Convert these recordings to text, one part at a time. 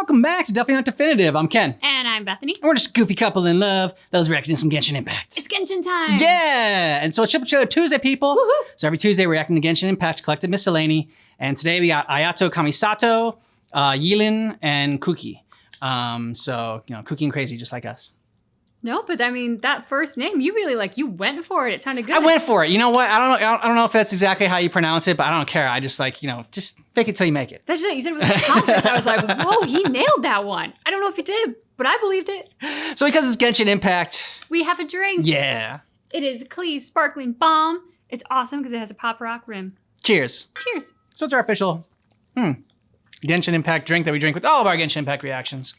welcome back to Definitely Not Definitive. I'm Ken. And I'm Bethany. And we're just a goofy couple in love that was reacting to some Genshin Impact. It's Genshin time. Yeah! And so it's Triple Trailer Tuesday, people. Woohoo. So every Tuesday we're reacting to Genshin Impact Collected Miscellany. And today we got Ayato, Kamisato, Yelan, and Kuki. So, you know, Kuki and crazy just like us. No, but I mean, that first name, you really you went for it. It sounded good. I went for it. You know what? I don't know if that's exactly how you pronounce it, but I don't care. I just just fake it till you make it. That's just it. You said it was confidence. I was like, whoa, he nailed that one. I don't know if he did, but I believed it. So because it's Genshin Impact. We have a drink. Yeah. It is Klee's Sparkling Bomb. It's awesome because it has a pop rock rim. Cheers. Cheers. So it's our official Genshin Impact drink that we drink with all of our Genshin Impact reactions.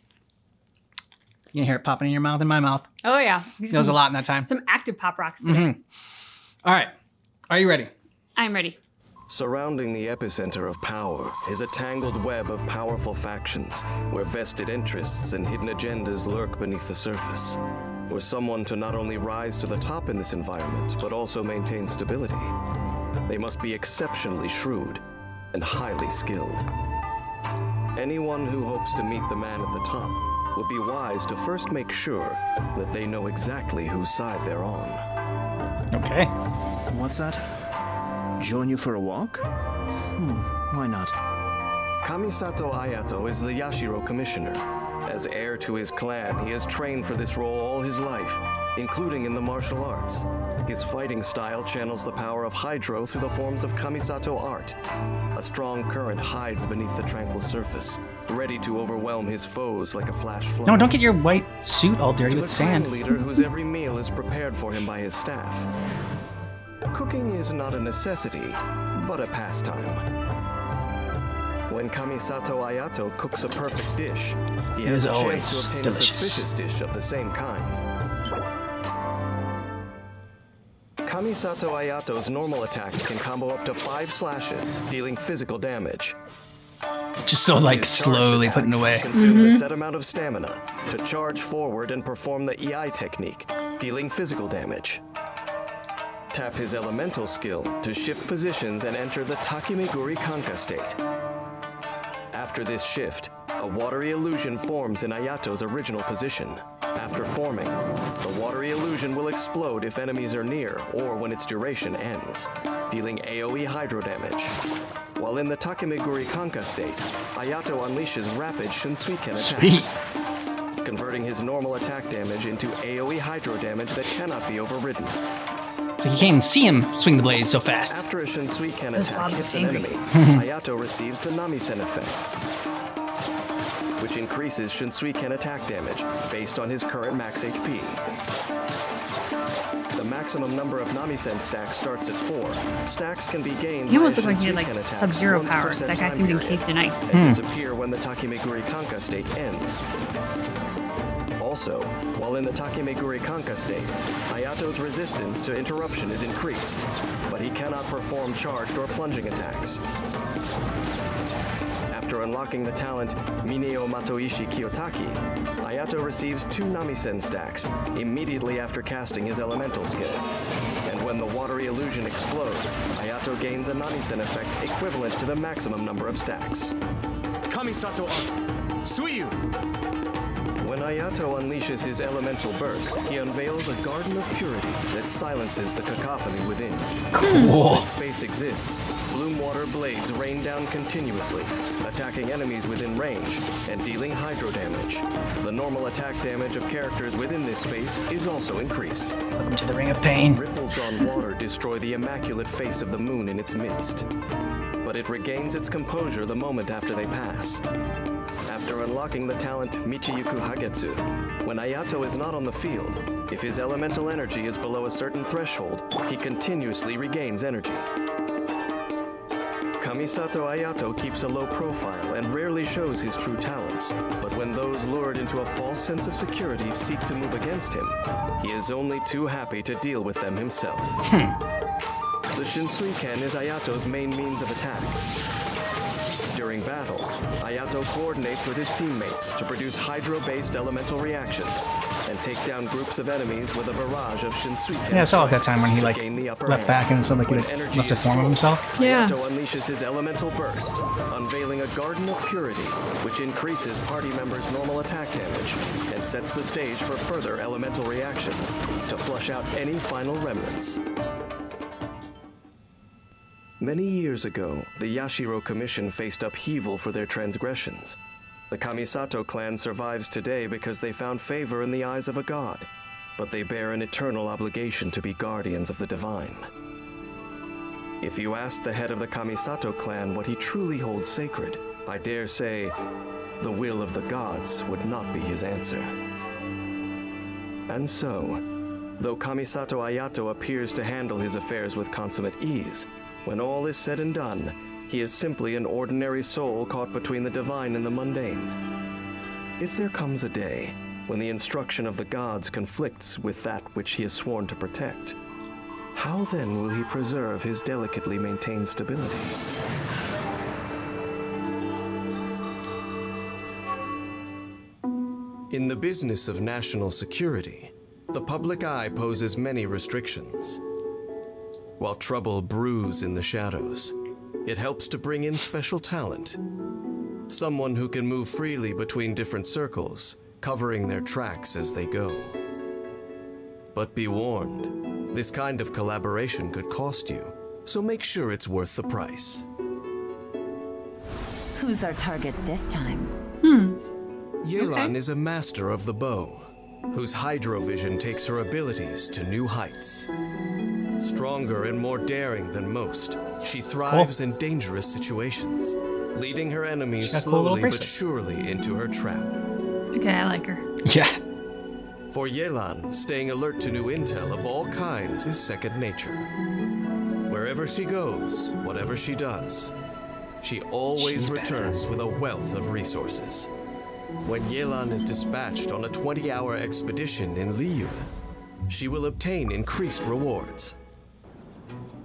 You can hear it popping in your mouth, in my mouth. Oh, yeah. There was a lot in that time. Some active pop rocks today. All right. Are you ready? I'm ready. Surrounding the epicenter of power is a tangled web of powerful factions where vested interests and hidden agendas lurk beneath the surface. For someone to not only rise to the top in this environment, but also maintain stability, they must be exceptionally shrewd and highly skilled. Anyone who hopes to meet the man at the top would be wise to first make sure that they know exactly whose side they're on. Okay. What's that? Join you for a walk? Why not? Kamisato Ayato is the Yashiro commissioner. As heir to his clan, he has trained for this role all his life, including in the martial arts. His fighting style channels the power of Hydro through the forms of Kamisato art. A strong current hides beneath the tranquil surface, ready to overwhelm his foes like a flash flood. No, don't get your white suit all dirty To with the sand. clan leader whose every meal is prepared for him by his staff. Cooking is not a necessity, but a pastime. When Kamisato Ayato cooks a perfect dish, he has a chance to obtain delicious. a suspicious dish of the same kind. Kamisato Ayato's normal attack can combo up to 5 slashes, dealing physical damage. Just so His charged slowly attack putting away. consumes a set amount of stamina to charge forward and perform the EI technique, dealing physical damage. Tap his elemental skill to shift positions and enter the Takemiguri Kanka state. After this shift, a watery illusion forms in Ayato's original position. After forming, the watery illusion will explode if enemies are near or when its duration ends, dealing AoE hydro damage. While in the Takemiguri Kanka state, Ayato unleashes rapid Shinsuiken attacks, converting his normal attack damage into AoE hydro damage that cannot be overridden. So you can't even see him swing the blade so fast. After a Shinsuiken Those attack bobs hits are an angry. enemy, Ayato receives the Namisen effect, which increases Shinsuiken attack damage based on his current max HP. The maximum number of Namisen stacks starts at 4. Stacks can be gained He almost by looked like he had Shinsuiken attacks Sub-Zero once per powers. set That guy time seemed period, encased in ice. and disappear when the Takemiguri Kanka state ends. Also, while in the Takemiguri Kanka state, Ayato's resistance to interruption is increased, but he cannot perform charged or plunging attacks. After unlocking the talent Mineo Matoishi Kiyotaki, Ayato receives 2 Namisen stacks immediately after casting his elemental skill. And when the watery illusion explodes, Ayato gains a Namisen effect equivalent to the maximum number of stacks. Kamisato Ayato, Suiyu! When Ayato unleashes his elemental burst, he unveils a garden of purity that silences the cacophony within. Cool. As space exists, bloom water blades rain down continuously, attacking enemies within range and dealing hydro damage. The normal attack damage of characters within this space is also increased. Welcome to the Ring of Pain. Ripples on water destroy the immaculate face of the moon in its midst, but it regains its composure the moment after they pass. After unlocking the talent Michiyuku Hagetsu, when Ayato is not on the field, if his elemental energy is below a certain threshold, he continuously regains energy. Kamisato Ayato keeps a low profile and rarely shows his true talents, but when those lured into a false sense of security seek to move against him, he is only too happy to deal with them himself. The Shinsuiken is Ayato's main means of attack. During battle, Ayato coordinates with his teammates to produce hydro-based elemental reactions, and take down groups of enemies with a barrage of Shinsuken. Yeah, I saw it that time when he to like gain the upper left hand. back and it said like he When like, energy left the is form of full, himself. Yeah. Ayato unleashes his elemental burst, unveiling a garden of purity, which increases party members' normal attack damage and sets the stage for further elemental reactions to flush out any final remnants. Many years ago, the Yashiro Commission faced upheaval for their transgressions. The Kamisato clan survives today because they found favor in the eyes of a god, but they bear an eternal obligation to be guardians of the divine. If you asked the head of the Kamisato clan what he truly holds sacred, I dare say the will of the gods would not be his answer. And so, though Kamisato Ayato appears to handle his affairs with consummate ease, when all is said and done, he is simply an ordinary soul caught between the divine and the mundane. If there comes a day when the instruction of the gods conflicts with that which he has sworn to protect, how then will he preserve his delicately maintained stability? In the business of national security, the public eye poses many restrictions. While trouble brews in the shadows, it helps to bring in special talent. Someone who can move freely between different circles, covering their tracks as they go. But be warned, this kind of collaboration could cost you, so make sure it's worth the price. Who's our target this time? Yelan is a master of the bow, whose hydrovision takes her abilities to new heights. Stronger and more daring than most, she thrives in dangerous situations, leading her enemies got a cool little slowly but bracelet. surely into her trap. Okay, I like her. Yeah. For Yelan, staying alert to new intel of all kinds is second nature. Wherever she goes, whatever she does, she always returns with a wealth of resources. When Yelan is dispatched on a 20-hour expedition in Liyue, she will obtain increased rewards.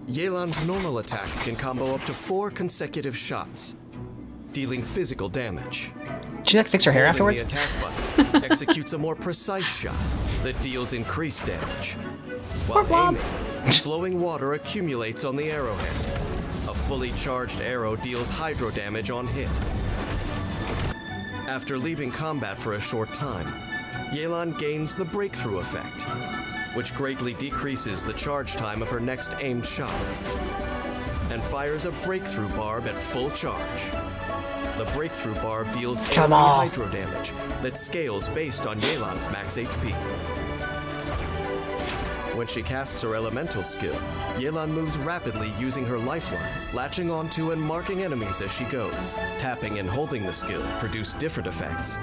Yelan's normal attack can combo up to 4 consecutive shots, dealing physical damage. Did she like fix her hair Holding afterwards? the attack button executes a more precise shot that deals increased damage. While Blob. aiming, flowing water accumulates on the arrowhead. A fully charged arrow deals hydro damage on hit. After leaving combat for a short time, Yelan gains the breakthrough effect, which greatly decreases the charge time of her next aimed shot, and fires a breakthrough barb at full charge. The breakthrough barb deals Come AoE on. hydro damage that scales based on Yelan's max HP. When she casts her elemental skill, Yelan moves rapidly using her lifeline, latching onto and marking enemies as she goes. Tapping and holding the skill produce different effects.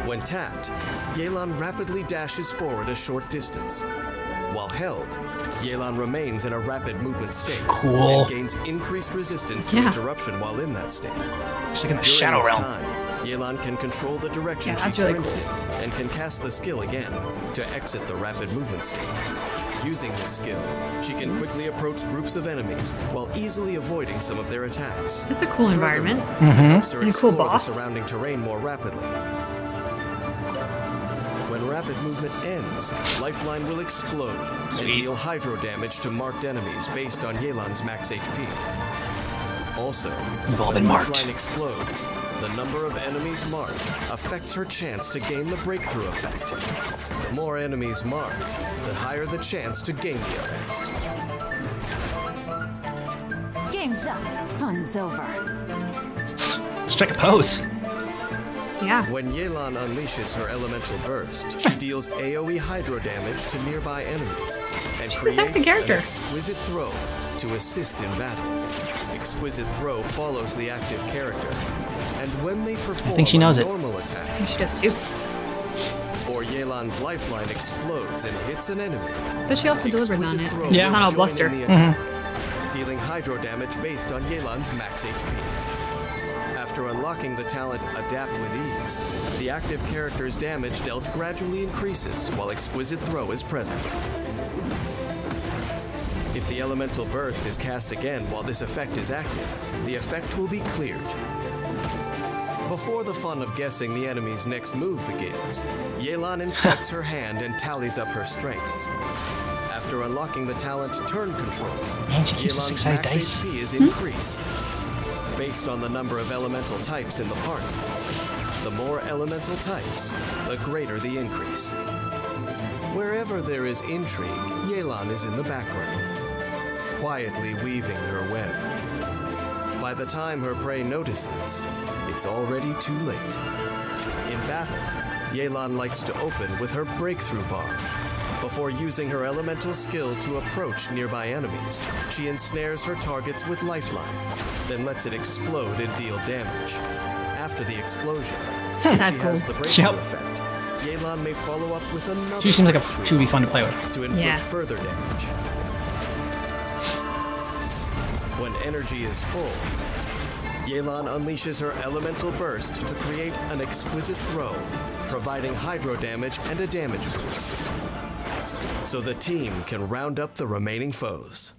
When tapped, Yelan rapidly dashes forward a short distance. While held, Yelan remains in a rapid movement state Cool. and gains increased resistance to Yeah. interruption while in that state. She's like in the During shadow this realm. time, Yelan can control the direction Yeah, she that's really sprints in and can cast the skill again to exit the rapid movement state. Using this skill, she can quickly approach groups of enemies while easily avoiding some of their attacks. That's a cool environment. It helps her And a cool explore the boss. surrounding terrain more rapidly. When rapid movement ends, Lifeline will explode and deal hydro damage to marked enemies based on Yelan's max HP. Also, You've all when been marked. Lifeline explodes, the number of enemies marked affects her chance to gain the breakthrough effect. The more enemies marked, the higher the chance to gain the effect. Game's up. Fun's over. Strike a pose. Yeah. When Yelan unleashes her elemental burst, she deals AoE hydro damage to nearby enemies and She's a creates sexy character. an exquisite throw to assist in battle. Exquisite throw follows the active character, and when they perform she knows a it. normal attack, She does too. or Yelan's lifeline explodes and hits an enemy, But she also delivers on exquisite it. throw It's Yeah. not all will bluster. join in the attack, dealing hydro damage based on Yelan's max HP. After unlocking the talent Adapt with Ease, the active character's damage dealt gradually increases while Exquisite Throw is present. If the Elemental Burst is cast again while this effect is active, the effect will be cleared. Before the fun of guessing the enemy's next move begins, Yelan inspects her hand and tallies up her strengths. After unlocking the talent Turn Control, Man, she uses Yelan's six-sided max dice. HP is increased. Based on the number of elemental types in the party, the more elemental types, the greater the increase. Wherever there is intrigue, Yelan is in the background, quietly weaving her web. By the time her prey notices, it's already too late. In battle, Yelan likes to open with her breakthrough bar. Before using her elemental skill to approach nearby enemies, she ensnares her targets with Lifeline, then lets it explode and deal damage. After the explosion, if That's she has cool. the breakthrough Yep. effect, Yelan may follow up with another She seems like breakthrough she would be fun to play with. to inflict Yeah. further damage. When energy is full, Yelan unleashes her elemental burst to create an exquisite throw, providing hydro damage and a damage boost, so the team can round up the remaining foes.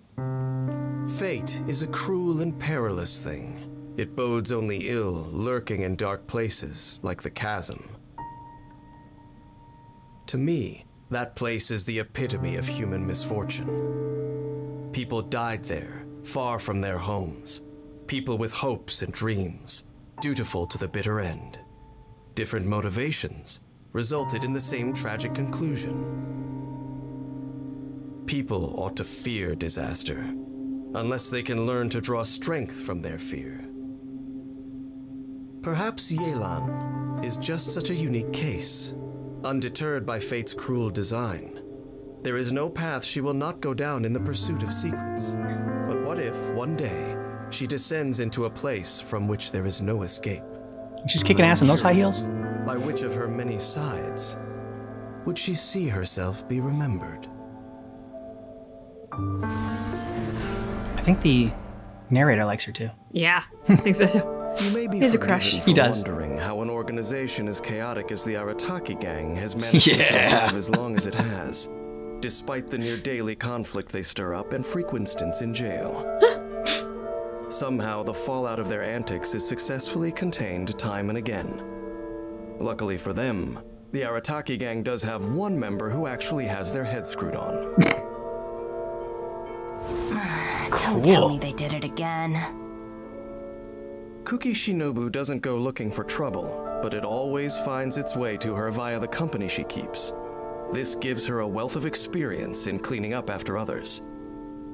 Fate is a cruel and perilous thing. It bodes only ill, lurking in dark places like the chasm. To me, that place is the epitome of human misfortune. People died there, far from their homes. People with hopes and dreams, dutiful to the bitter end. Different motivations resulted in the same tragic conclusion. People ought to fear disaster, unless they can learn to draw strength from their fear. Perhaps Yelan is just such a unique case. Undeterred by fate's cruel design, there is no path she will not go down in the pursuit of secrets. But what if, one day, she descends into a place from which there is no escape? She's kicking ass in those high heels. By which of her many sides would she see herself be remembered? I think the narrator likes her too. Yeah, I think so too. You may be He's a forgiven crush. for He does. wondering how an organization as chaotic as the Arataki gang has managed to Yeah. survive as long as it has, despite the near-daily conflict they stir up and frequent stints in jail. Somehow, the fallout of their antics is successfully contained time and again. Luckily for them, the Arataki gang does have one member who actually has their head screwed on. Don't tell me they did it again. Kuki Shinobu doesn't go looking for trouble, but it always finds its way to her via the company she keeps. This gives her a wealth of experience in cleaning up after others.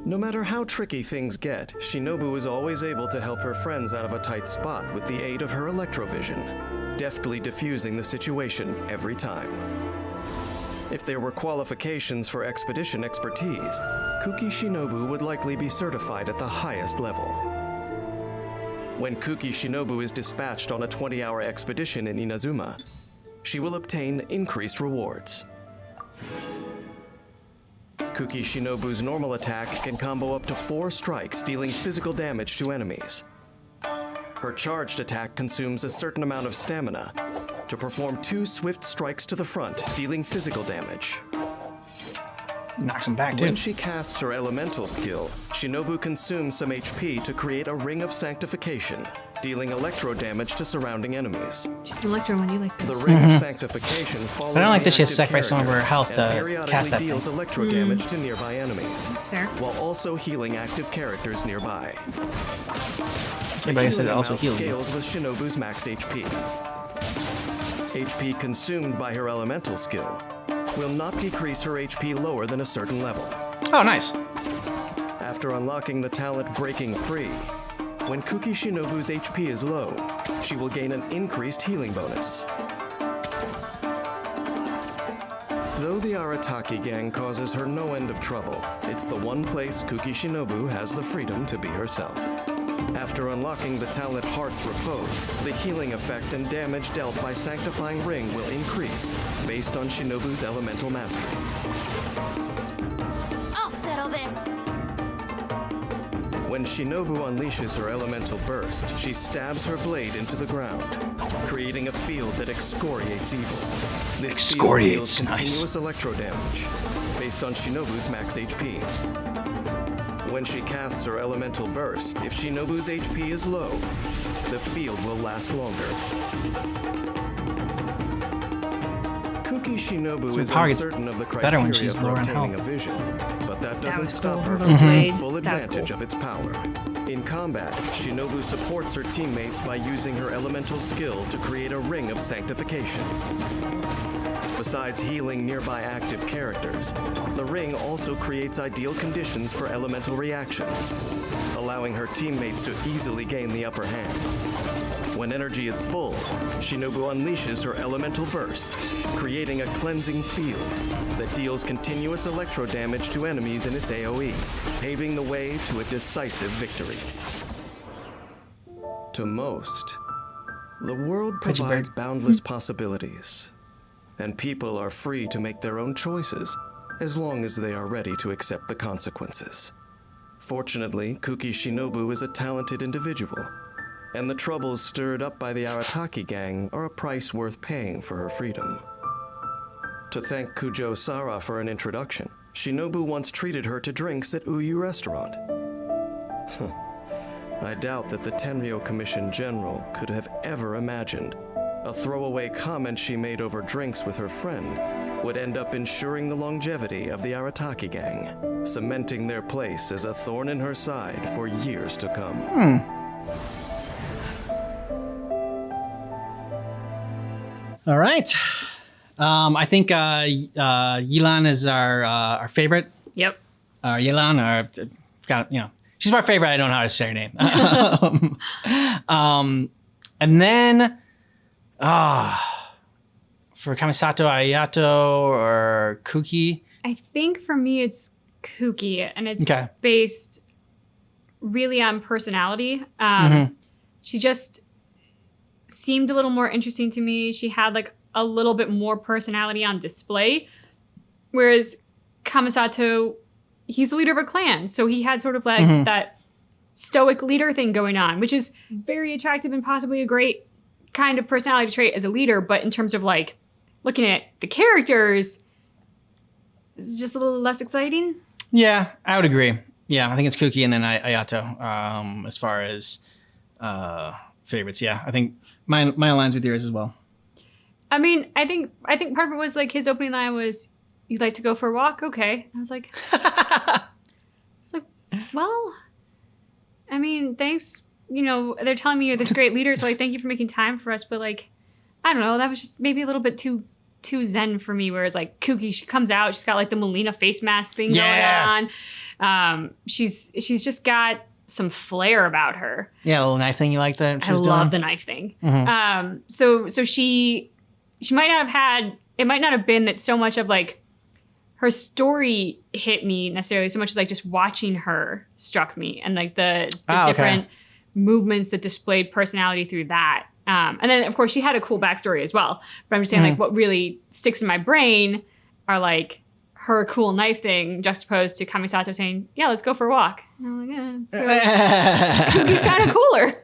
No matter how tricky things get, Shinobu is always able to help her friends out of a tight spot with the aid of her electrovision, deftly diffusing the situation every time. If there were qualifications for expedition expertise, Kuki Shinobu would likely be certified at the highest level. When Kuki Shinobu is dispatched on a 20-hour expedition in Inazuma, she will obtain increased rewards. Kuki Shinobu's normal attack can combo up to 4 strikes, dealing physical damage to enemies. Her charged attack consumes a certain amount of stamina to perform 2 swift strikes to the front, dealing physical damage. Knocks him back too. When she casts her elemental skill, Shinobu consumes some HP to create a ring of sanctification, dealing electro damage to surrounding enemies. She's an electro when you like The this. ring of sanctification follows I don't like the that she has to active sacrifice some of her character health and to periodically cast that deals thing. electro damage to nearby enemies, That's fair. while also healing active characters nearby. Yeah, but I said it Healing also amount heals. scales with Shinobu's max HP. HP consumed by her elemental skill will not decrease her HP lower than a certain level. Oh, nice. After unlocking the talent Breaking Free, when Kuki Shinobu's HP is low, she will gain an increased healing bonus. Though the Arataki gang causes her no end of trouble, it's the one place Kuki Shinobu has the freedom to be herself. After unlocking the talent Heart's Repose, the healing effect and damage dealt by Sanctifying Ring will increase, based on Shinobu's elemental mastery. I'll settle this. When Shinobu unleashes her elemental burst, she stabs her blade into the ground, creating a field that excoriates evil. This Excoriates, field deals nice. continuous electro damage, based on Shinobu's max HP. When she casts her elemental burst, if Shinobu's HP is low, the field will last longer. Kuki Shinobu is power gets uncertain of the better when criteria she's for lower in obtaining a health. vision, but that doesn't was stop cool. her Her from taking blade, full that was advantage cool. of its power. In combat, Shinobu supports her teammates by using her elemental skill to create a ring of sanctification. Besides healing nearby active characters, the ring also creates ideal conditions for elemental reactions, allowing her teammates to easily gain the upper hand. When energy is full, Shinobu unleashes her elemental burst, creating a cleansing field that deals continuous electro damage to enemies in its AoE, paving the way to a decisive victory. To most, the world Pidgey bird. provides boundless possibilities, and people are free to make their own choices as long as they are ready to accept the consequences. Fortunately, Kuki Shinobu is a talented individual, and the troubles stirred up by the Arataki gang are a price worth paying for her freedom. To thank Kujo Sara for an introduction, Shinobu once treated her to drinks at Uyu Restaurant. I doubt that the Tenryo Commission General could have ever imagined a throwaway comment she made over drinks with her friend would end up ensuring the longevity of the Arataki gang, cementing their place as a thorn in her side for years to come. All right. I think Yelan is our favorite. Yep. Yelan, she's my favorite. I don't know how to say her name. And then, for Kamisato Ayato or Kuki. I think for me it's Kuki, and it's Okay. based really on personality. She just seemed a little more interesting to me. She had like a little bit more personality on display, whereas Kamisato, he's the leader of a clan, so he had sort of like that stoic leader thing going on, which is very attractive and possibly a great kind of personality trait as a leader. But in terms of like looking at the characters, it's just a little less exciting. Yeah, I would agree. Yeah, I think it's Kuki and then Ayato as far as favorites. Yeah, I think mine aligns with yours as well. I mean, I think part of it was like his opening line was, "You'd like to go for a walk?" Okay. I was like, well, I mean, thanks. You know, they're telling me you're this great leader, so like, thank you for making time for us. But like, I don't know, that was just maybe a little bit too zen for me. Whereas like Kuki, she comes out, she's got like the Melina face mask thing going on. She's just got some flair about her. Yeah, a little knife thing you like that she was love doing? the knife thing. So she might not have had, it might not have been that so much of like her story hit me necessarily so much as like just watching her struck me, and like the different movements that displayed personality through that. And then of course she had a cool backstory as well. But I'm just saying like what really sticks in my brain are like her cool knife thing juxtaposed to Kamisato saying, "Yeah, let's go for a walk." And I'm like, so Kuki's kind of cooler.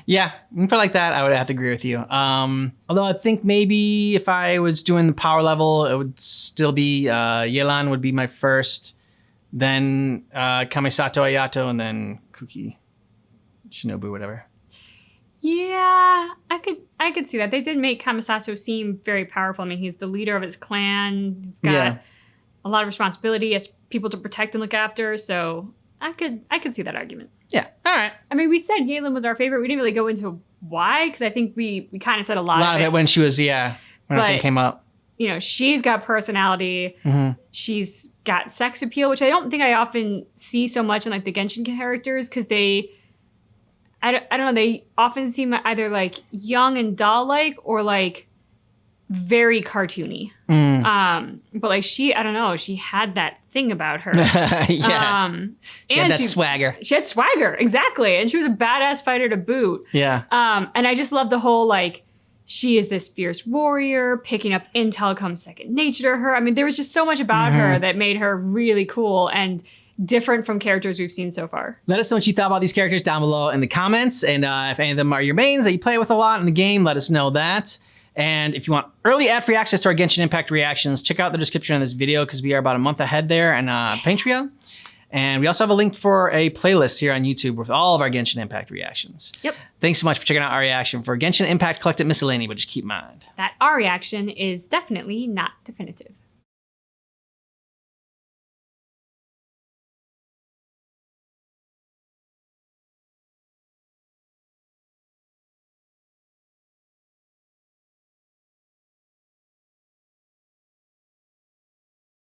Yeah, for like that, I would have to agree with you. Although I think maybe if I was doing the power level, it would still be Yelan would be my first, then Kamisato Ayato, and then Kuki Shinobu, whatever. Yeah, I could see that. They did make Kamisato seem very powerful. I mean, he's the leader of his clan. He's got a lot of responsibility, as people to protect and look after. So I could see that argument. Yeah. All right. I mean, we said Yelan was our favorite. We didn't really go into why, because I think we kind of said a lot of it when she was when everything came up. You know, she's got personality. She's got sex appeal, which I don't think I often see so much in like the Genshin characters, because I don't know, they often seem either like young and doll-like or like very cartoony. But like I don't know, she had that thing about her. She had that swagger. She had swagger, exactly. And she was a badass fighter to boot. Yeah. And I just love the whole like, she is this fierce warrior, picking up intel comes second nature to her. I mean, there was just so much about her that made her really cool and different from characters we've seen so far. Let us know what you thought about these characters down below in the comments. And if any of them are your mains that you play with a lot in the game, let us know that. And if you want early ad-free access to our Genshin Impact reactions, check out the description of this video, because we are about a month ahead there on Patreon. And we also have a link for a playlist here on YouTube with all of our Genshin Impact reactions. Yep. Thanks so much for checking out our reaction for Genshin Impact Collected Miscellany, but just keep in mind That our reaction is definitely not definitive.